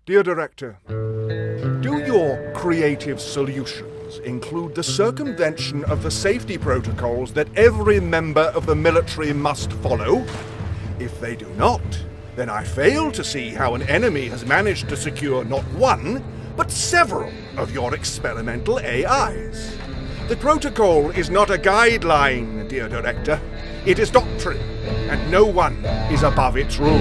Dear Director, do your creative solutions include the circumvention of the safety protocols that every member of the military must follow? If they do not, then I fail to see how an enemy has managed to secure not one, but several of your experimental AIs. The protocol is not a guideline, dear Director. It is doctrine, and no one is above its rules.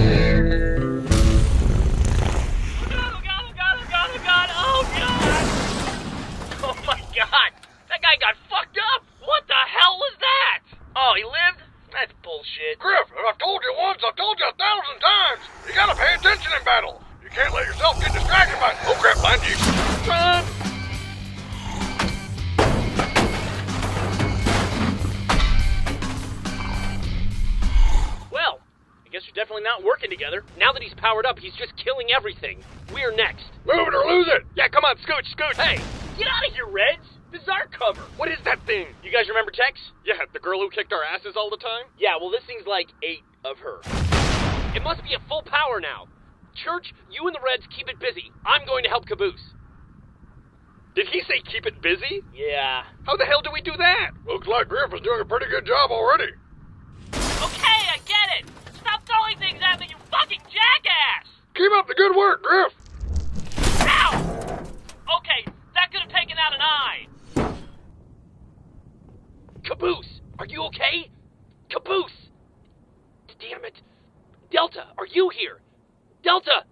Oh my god! That guy got fucked up! What the hell was that? Oh, he lived? That's bullshit. Griff, I've told you once, I've told you 1,000 times. You gotta pay attention in battle. You can't let yourself get distracted by... Oh crap, behind you. Run! Well, I guess we're definitely not working together. Now that he's powered up, he's just killing everything. We're next. Move it or lose it. Yeah, come on, scooch. Hey, get out of here, Reds! This is our cover. What is that thing? You guys remember Tex? Yeah, the girl who kicked our asses all the time? Yeah, well, this thing's like 8 of her. It must be at full power now. Church, you and the Reds keep it busy. I'm going to help Caboose. Did he say keep it busy? Yeah. How the hell do we do that? Looks like Griff is doing a pretty good job already. Okay, I get it. Stop throwing things at me, you fucking jackass! Keep up the good work, Griff. Ow! Okay, that could have taken out an eye. Caboose, are you okay? Caboose! Damn it. Delta, are you here? Delta!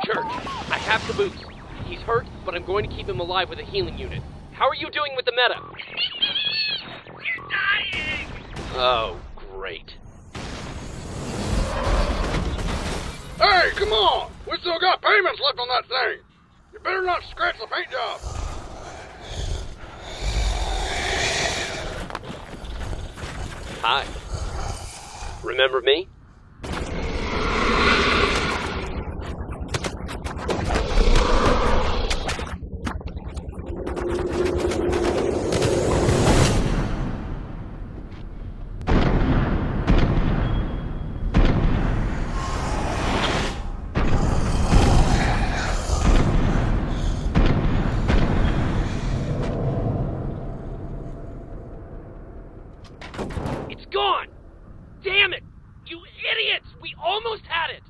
Church, I have Caboose. He's hurt, but I'm going to keep him alive with a healing unit. How are you doing with the meta? We're dying! Oh, great. Hey, come on. We still got payments left on that thing. You better not scratch the paint job. Hi. Remember me? It's gone! Damn it! You idiots! We almost had it!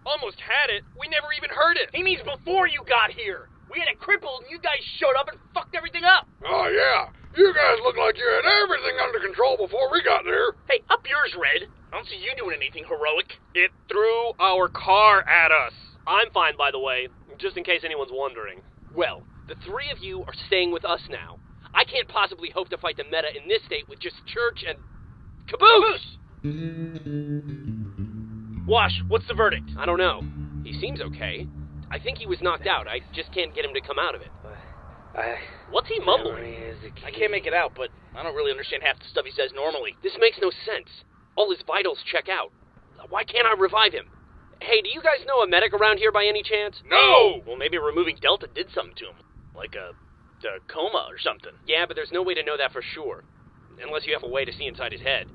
Almost had it. We never even heard it. He means before you got here! We had it crippled and you guys showed up and fucked everything up! Oh, yeah. You guys look like you had everything under control before we got there. Hey, up yours, Red! I don't see you doing anything heroic. It threw our car at us. I'm fine, by the way, just in case anyone's wondering. Well, the three of you are staying with us now. I can't possibly hope to fight the meta in this state with just Church and... Caboose! Wash, what's the verdict? I don't know. He seems okay. I think he was knocked out. I just can't get him to come out of it. What's he mumbling? I can't make it out, but I don't really understand half the stuff he says normally. This makes no sense. All his vitals check out. Why can't I revive him? Hey, do you guys know a medic around here by any chance? No! Well, maybe removing Delta did something to him. Like a coma or something. Yeah, but there's no way to know that for sure. Unless you have a way to see inside his head.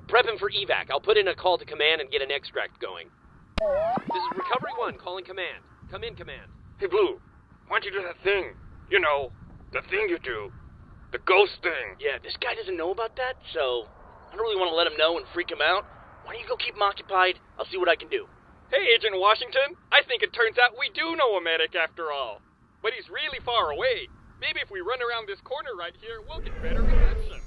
Prep him for evac. I'll put in a call to command and get an extract going. This is Recovery 1 calling command. Come in, command. Hey, Blue, why don't you do that thing? You know, the thing you do. The ghost thing. Yeah, this guy doesn't know about that, so I don't really want to let him know and freak him out. Why don't you go keep him occupied? I'll see what I can do. Hey, Agent Washington. I think it turns out we do know a medic after all. But he's really far away. Maybe if we run around this corner right here, we'll get better reception.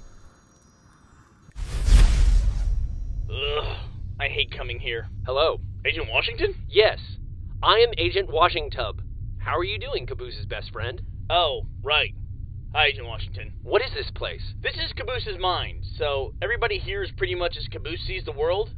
Ugh, I hate coming here. Hello. Agent Washington? Yes, I am Agent Washington. How are you doing, Caboose's best friend? Oh, right. Hi, Agent Washington. What is this place? This is Caboose's mind, so everybody here is pretty much as Caboose sees the world.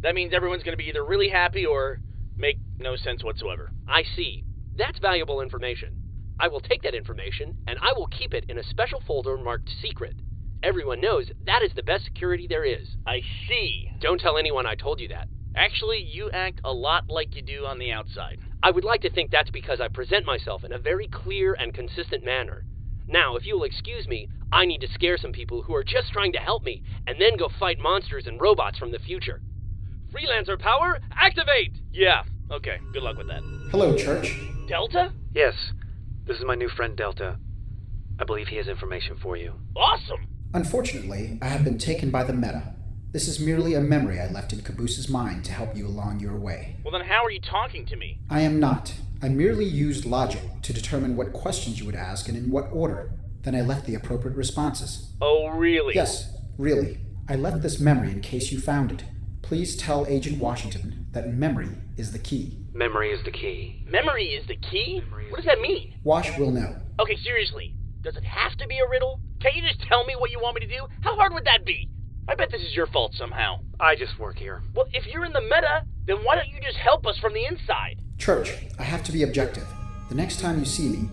That means everyone's going to be either really happy or make no sense whatsoever. I see. That's valuable information. I will take that information, and I will keep it in a special folder marked secret. Everyone knows that is the best security there is. I see. Don't tell anyone I told you that. Actually, you act a lot like you do on the outside. I would like to think that's because I present myself in a very clear and consistent manner. Now, if you will excuse me, I need to scare some people who are just trying to help me, and then go fight monsters and robots from the future. Freelancer power, activate! Yeah, Okay, good luck with that. Hello, Church. Delta? Yes, this is my new friend Delta. I believe he has information for you. Awesome! Unfortunately, I have been taken by the Meta. This is merely a memory I left in Caboose's mind to help you along your way. Well, then how are you talking to me? I am not. I merely used logic to determine what questions you would ask and in what order. Then I left the appropriate responses. Oh, really? Yes, really. I left this memory in case you found it. Please tell Agent Washington that memory is the key. Memory is the key. Memory is the key? What does that mean? Wash will know. Okay, seriously. Does it have to be a riddle? Can't you just tell me what you want me to do? How hard would that be? I bet this is your fault somehow. I just work here. Well, if you're in the meta, then why don't you just help us from the inside? Church, I have to be objective. The next time you see me,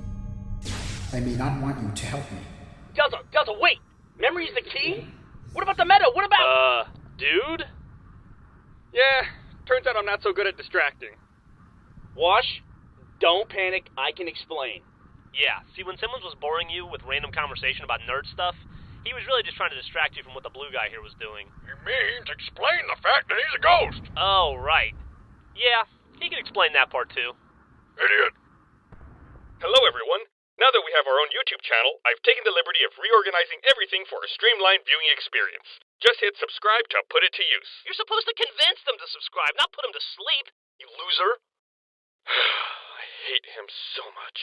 I may not want you to help me. Delta, wait! Memory is the key? What about the meta? What about... Dude? Yeah, turns out I'm not so good at distracting. Wash, don't panic. I can explain. Yeah, see, when Simmons was boring you with random conversation about nerd stuff, he was really just trying to distract you from what the blue guy here was doing. He means explain the fact that he's a ghost. Oh, right. Yeah, he can explain that part too. Idiot. Hello, everyone. Now that we have our own YouTube channel, I've taken the liberty of reorganizing everything for a streamlined viewing experience. Just hit subscribe to put it to use. You're supposed to convince them to subscribe, not put them to sleep, you loser. I hate him so much.